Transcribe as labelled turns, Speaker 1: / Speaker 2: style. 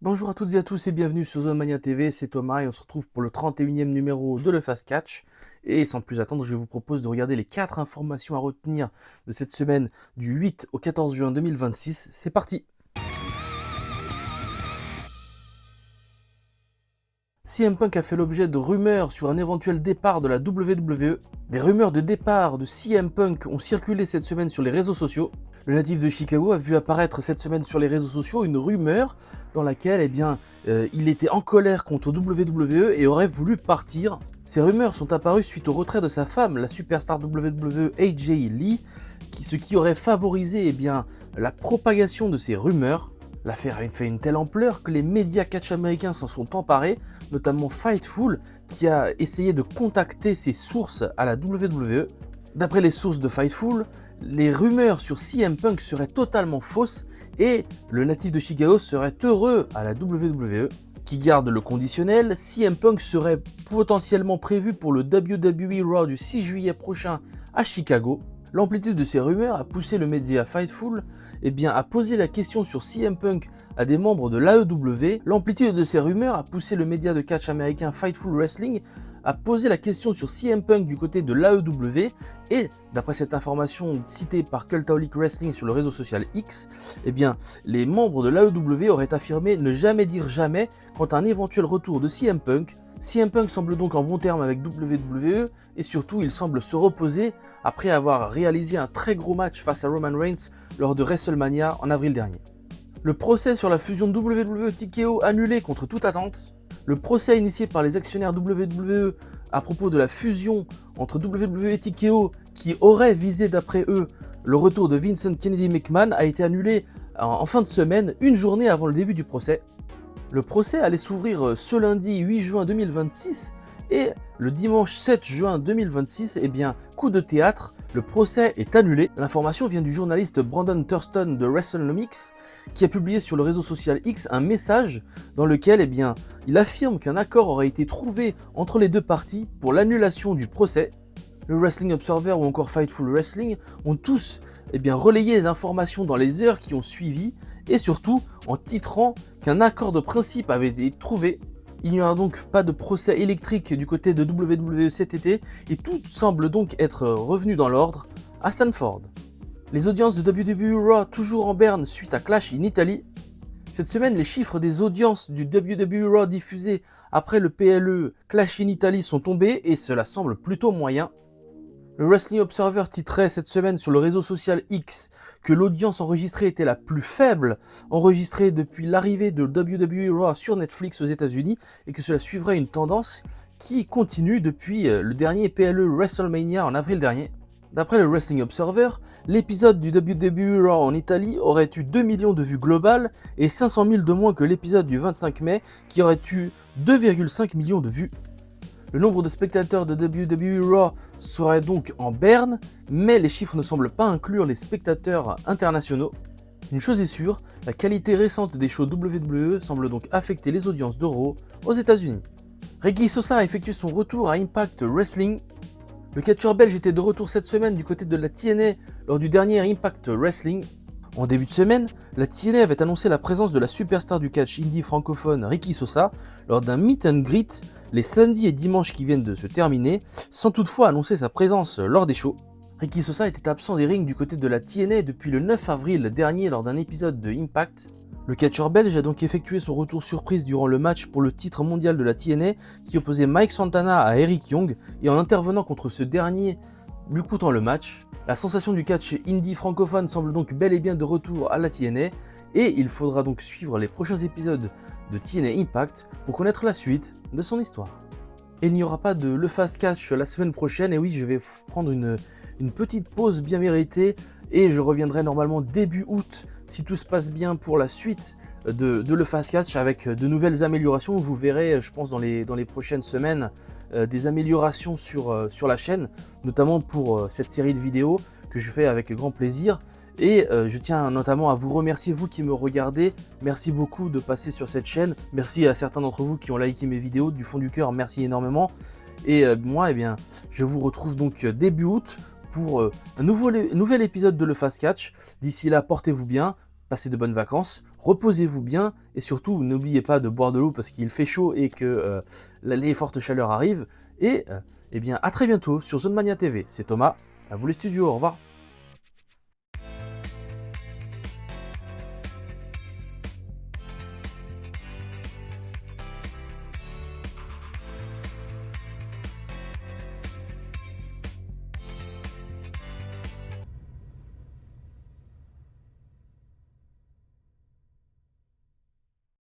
Speaker 1: Bonjour à toutes et à tous et bienvenue sur Zone Mania TV, c'est Thomas et on se retrouve pour le 31e numéro de le Fast Catch. Et sans plus attendre, je vous propose de regarder les 4 informations à retenir de cette semaine du 8 au 14 juin 2026. C'est parti! CM Punk a fait l'objet de rumeurs sur un éventuel départ de la WWE. Des rumeurs de départ de CM Punk ont circulé cette semaine sur les réseaux sociaux. Le natif de Chicago a vu apparaître cette semaine sur les réseaux sociaux une rumeur dans laquelle il était en colère contre WWE et aurait voulu partir. Ces rumeurs sont apparues suite au retrait de sa femme, la superstar WWE AJ Lee, ce qui aurait favorisé la propagation de ces rumeurs. L'affaire a fait une telle ampleur que les médias catch américains s'en sont emparés, notamment Fightful, qui a essayé de contacter ses sources à la WWE. D'après les sources de Fightful, les rumeurs sur CM Punk seraient totalement fausses et le natif de Chicago serait heureux à la WWE. Qui garde le conditionnel, CM Punk serait potentiellement prévu pour le WWE Raw du 6 juillet prochain à Chicago. L'amplitude de ces rumeurs a poussé le média Fightful à poser la question sur CM Punk à des membres de l'AEW. L'amplitude de ces rumeurs a poussé le média de catch américain Fightful Wrestling à poser la question sur CM Punk du côté de l'AEW et d'après cette information citée par Cultaholic Wrestling sur le réseau social X, les membres de l'AEW auraient affirmé ne jamais dire jamais quant à un éventuel retour de CM Punk. CM Punk semble donc en bon terme avec WWE et surtout il semble se reposer après avoir réalisé un très gros match face à Roman Reigns lors de WrestleMania en avril dernier. Le procès sur la fusion WWE-TKO annulé contre toute attente. Le procès initié par les actionnaires WWE à propos de la fusion entre WWE et TKO qui aurait visé d'après eux le retour de Vincent Kennedy McMahon a été annulé en fin de semaine, une journée avant le début du procès. Le procès allait s'ouvrir ce lundi 8 juin 2026 et le dimanche 7 juin 2026, coup de théâtre, le procès est annulé. L'information vient du journaliste Brandon Thurston de WrestleNomics qui a publié sur le réseau social X un message dans lequel il affirme qu'un accord aurait été trouvé entre les deux parties pour l'annulation du procès. Le Wrestling Observer ou encore Fightful Wrestling ont tous relayé les informations dans les heures qui ont suivi et surtout en titrant qu'un accord de principe avait été trouvé. Il n'y aura donc pas de procès électrique du côté de WWE cet été et tout semble donc être revenu dans l'ordre à Stanford. Les audiences de WWE Raw toujours en berne suite à Clash in Italy. Cette semaine, les chiffres des audiences du WWE Raw diffusé après le PLE Clash in Italy sont tombés et cela semble plutôt moyen. Le Wrestling Observer titrait cette semaine sur le réseau social X que l'audience enregistrée était la plus faible enregistrée depuis l'arrivée de WWE Raw sur Netflix aux États-Unis et que cela suivrait une tendance qui continue depuis le dernier PLE WrestleMania en avril dernier. D'après le Wrestling Observer, l'épisode du WWE Raw en Italie aurait eu 2 millions de vues globales et 500 000 de moins que l'épisode du 25 mai qui aurait eu 2,5 millions de vues. Le nombre de spectateurs de WWE Raw serait donc en berne, mais les chiffres ne semblent pas inclure les spectateurs internationaux. Une chose est sûre, la qualité récente des shows WWE semble donc affecter les audiences de Raw aux États-Unis. Ricky Sosa a effectué son retour à Impact Wrestling. Le catcheur belge était de retour cette semaine du côté de la TNA lors du dernier Impact Wrestling. En début de semaine, la TNA avait annoncé la présence de la superstar du catch indie francophone Ricky Sosa lors d'un meet and greet les samedis et dimanches qui viennent de se terminer, sans toutefois annoncer sa présence lors des shows. Ricky Sosa était absent des rings du côté de la TNA depuis le 9 avril dernier lors d'un épisode de Impact. Le catcheur belge a donc effectué son retour surprise durant le match pour le titre mondial de la TNA qui opposait Mike Santana à Eric Young et en intervenant contre ce dernier lui coûtant le match. La sensation du catch indie francophone semble donc bel et bien de retour à la TNA et il faudra donc suivre les prochains épisodes de TNA Impact pour connaître la suite de son histoire. Et il n'y aura pas de Le Fast Catch la semaine prochaine et oui, je vais prendre une petite pause bien méritée et je reviendrai normalement début août si tout se passe bien pour la suite de Le Fast Catch avec de nouvelles améliorations. Vous verrez, je pense, dans les prochaines semaines, des améliorations sur la chaîne, notamment pour cette série de vidéos que je fais avec grand plaisir. Et je tiens notamment à vous remercier, vous qui me regardez. Merci beaucoup de passer sur cette chaîne. Merci à certains d'entre vous qui ont liké mes vidéos. Du fond du cœur, merci énormément. Et moi, je vous retrouve donc début août pour un nouvel épisode de Le Fast Catch. D'ici là, portez-vous bien. passez de bonnes vacances, reposez-vous bien, et surtout n'oubliez pas de boire de l'eau parce qu'il fait chaud et que les fortes chaleurs arrivent. Et eh bien à très bientôt sur Zone Mania TV. C'est Thomas, à vous les studios, au revoir.